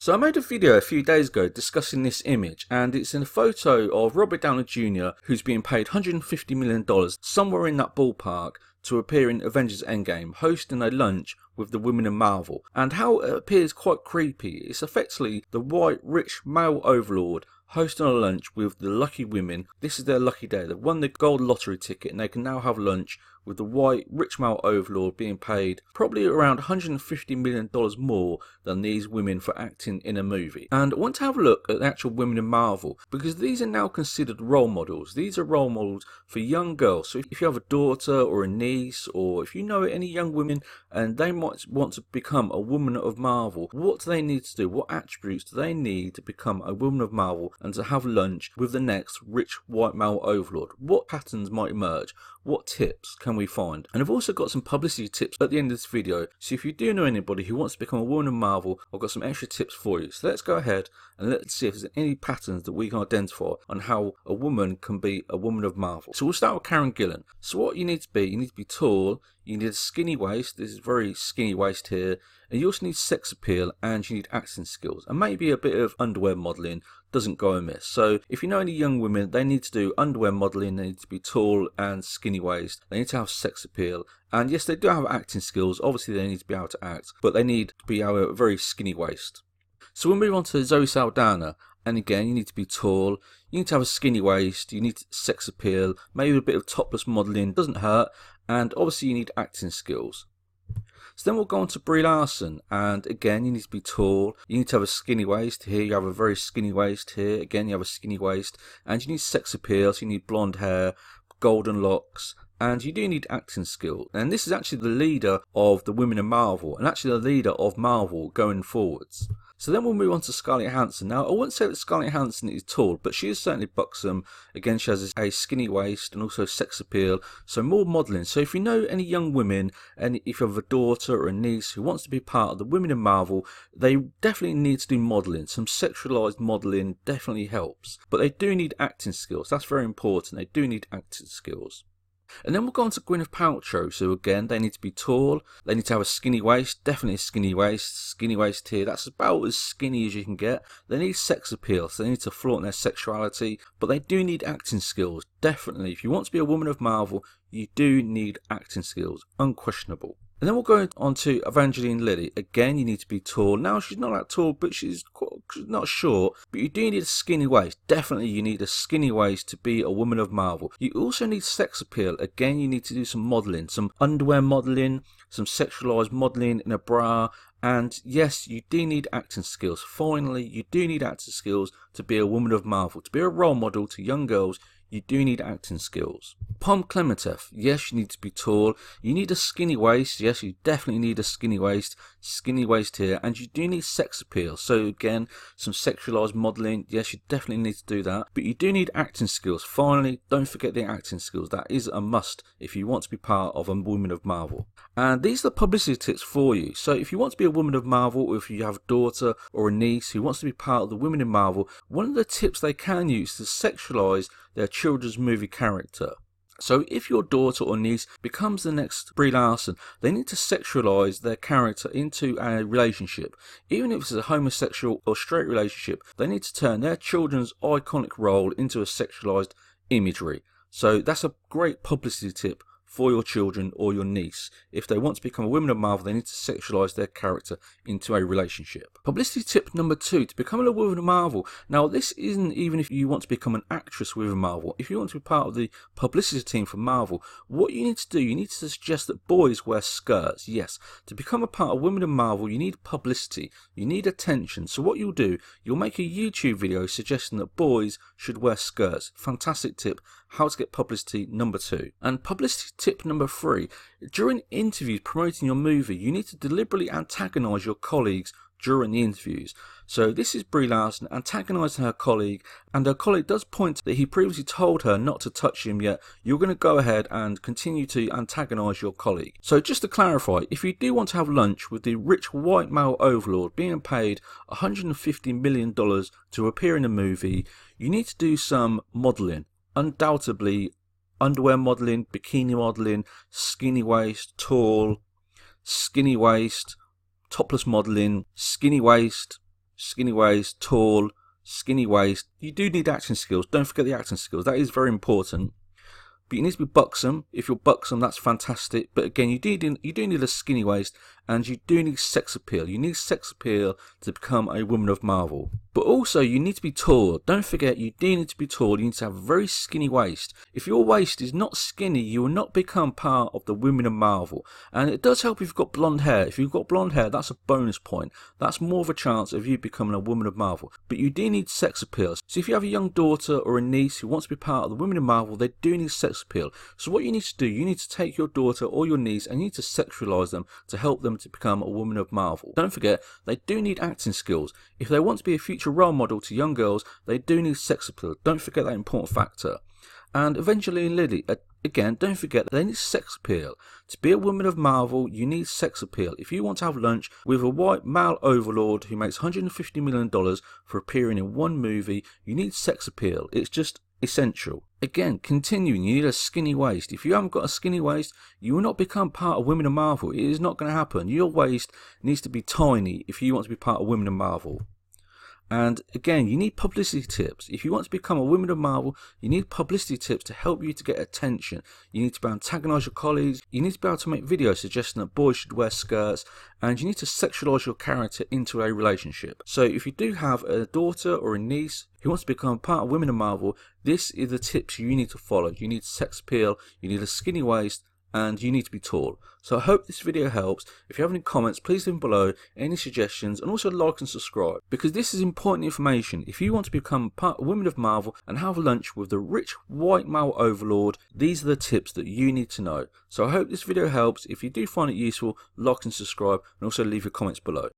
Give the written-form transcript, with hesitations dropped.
So I made a video a few days ago discussing this image, and it's in a photo of Robert Downey Jr. who's being paid $150 million, somewhere in that ballpark, to appear in Avengers Endgame, hosting a lunch with the women of Marvel. And how it appears quite creepy, it's effectively the white, rich male overlord hosting a lunch with the lucky women. This is their lucky day. They've won the gold lottery ticket and they can now have lunch with the white, rich male overlord being paid probably around $150 million more than these women for acting in a movie. And I want to have a look at the actual women in Marvel, because these are now considered role models. These are role models for young girls. So if you have a daughter or a niece, or if you know any young women and they might want to become a woman of Marvel, what do they need to do? What attributes do they need to become a woman of Marvel and to have lunch with the next rich white male overlord? What patterns might emerge? What tips can we find? And I've also got some publicity tips at the end of this video, so if you do know anybody who wants to become a woman of Marvel, I've got some extra tips for you. So let's go ahead and let's see if there's any patterns that we can identify on how a woman can be a woman of Marvel. So we'll start with Karen Gillan. So what you need to be tall, you need a skinny waist. This is very skinny waist here. And you also need sex appeal, and you need acting skills, and maybe a bit of underwear modelling doesn't go amiss. So if you know any young women, they need to do underwear modelling, they need to be tall and skinny waist, they need to have sex appeal, and yes, they do have acting skills. Obviously they need to be able to act, but they need to be a very skinny waist. So we'll move on to Zoe Saldana. And again, you need to be tall, you need to have a skinny waist, you need sex appeal, maybe a bit of topless modelling, doesn't hurt, and obviously you need acting skills. So then we'll go on to Brie Larson, and again you need to be tall, you need to have a skinny waist. Here you have a very skinny waist, here again you have a skinny waist, and you need sex appeal, so you need blonde hair, golden locks, and you do need acting skills. And this is actually the leader of the women of Marvel, and actually the leader of Marvel going forwards. So then we'll move on to Scarlett Johansson. Now, I wouldn't say that Scarlett Johansson is tall, but she is certainly buxom. Again, she has a skinny waist and also sex appeal, so more modelling. So if you know any young women, and if you have a daughter or a niece who wants to be part of the women in Marvel, they definitely need to do modelling. Some sexualised modelling definitely helps. But they do need acting skills. That's very important. They do need acting skills. And then we'll go on to Gwyneth Paltrow. So again, they need to be tall, they need to have a skinny waist, definitely a skinny waist here, that's about as skinny as you can get. They need sex appeal, so they need to flaunt their sexuality, but they do need acting skills, definitely. If you want to be a woman of Marvel, you do need acting skills, unquestionable. And then we'll go on to Evangeline Lilly. Again, you need to be tall. Now, she's not that tall, but she's not short. But you do need a skinny waist. Definitely, you need a skinny waist to be a woman of Marvel. You also need sex appeal. Again, you need to do some modelling. Some underwear modelling, some sexualised modelling in a bra. And yes, you do need acting skills. Finally, you do need acting skills to be a woman of Marvel. To be a role model to young girls, you do need acting skills. Pom Klementieff, yes, you need to be tall, you need a skinny waist, yes, you definitely need a skinny waist here, and you do need sex appeal. So again, some sexualised modelling, yes, you definitely need to do that, but you do need acting skills. Finally, don't forget the acting skills. That is a must if you want to be part of a woman of Marvel. And these are the publicity tips for you. So if you want to be a woman of Marvel, or if you have a daughter or a niece who wants to be part of the women in Marvel, one of the tips they can use is to sexualise their children's movie character. So if your daughter or niece becomes the next Brie Larson, they need to sexualise their character into a relationship. Even if it's a homosexual or straight relationship, they need to turn their children's iconic role into a sexualised imagery. So that's a great publicity tip for your children or your niece. If they want to become a woman of Marvel, they need to sexualise their character into a relationship. Publicity tip number 2, to become a woman of Marvel. Now, this isn't even if you want to become an actress within Marvel. If you want to be part of the publicity team for Marvel, what you need to do, you need to suggest that boys wear skirts. Yes, to become a part of Women of Marvel, you need publicity, you need attention. So what you'll do, you'll make a YouTube video suggesting that boys should wear skirts. Fantastic tip. How to get publicity number 2. And publicity tip number 3, during interviews promoting your movie, you need to deliberately antagonise your colleagues during the interviews. So this is Brie Larson antagonising her colleague, and her colleague does point that he previously told her not to touch him, yet you're going to go ahead and continue to antagonise your colleague. So just to clarify, if you do want to have lunch with the rich white male overlord being paid $150 million to appear in a movie, you need to do some modelling. Undoubtedly, underwear modelling, bikini modelling, skinny waist, tall, skinny waist, topless modelling, skinny waist, skinny waist, tall, skinny waist. You do need acting skills. Don't forget the acting skills. That is very important. But you need to be buxom. If you're buxom, that's fantastic. But again, you do need a skinny waist, and you do need sex appeal. You need sex appeal to become a woman of Marvel. But also, you need to be tall. Don't forget, you do need to be tall. You need to have a very skinny waist. If your waist is not skinny, you will not become part of the women of Marvel. And it does help if you've got blonde hair. If you've got blonde hair, that's a bonus point. That's more of a chance of you becoming a woman of Marvel. But you do need sex appeal. So if you have a young daughter or a niece who wants to be part of the women of Marvel, they do need sex appeal. So what you need to do, you need to take your daughter or your niece and you need to sexualize them to help them to become a woman of Marvel. Don't forget, they do need acting skills. If they want to be a future role model to young girls, they do need sex appeal. Don't forget that important factor. And Evangeline Lilly, again, don't forget they need sex appeal. To be a woman of Marvel, you need sex appeal. If you want to have lunch with a white male overlord who makes $150 million for appearing in one movie, you need sex appeal. It's just essential. Again, continuing, you need a skinny waist. If you haven't got a skinny waist, you will not become part of Women of Marvel. It is not going to happen. Your waist needs to be tiny if you want to be part of Women of Marvel. And again, you need publicity tips. If you want to become a woman of Marvel, you need publicity tips to help you to get attention. You need to be able to antagonize your colleagues. You need to be able to make videos suggesting that boys should wear skirts. And you need to sexualize your character into a relationship. So if you do have a daughter or a niece who wants to become part of Women of Marvel, this is the tips you need to follow. You need sex appeal, you need a skinny waist, and you need to be tall. So I hope this video helps. If you have any comments, please leave them below, any suggestions, and also like and subscribe, because this is important information. If you want to become part of Women of Marvel and have lunch with the rich white male overlord, these are the tips that you need to know. So I hope this video helps. If you do find it useful, like and subscribe, and also leave your comments below.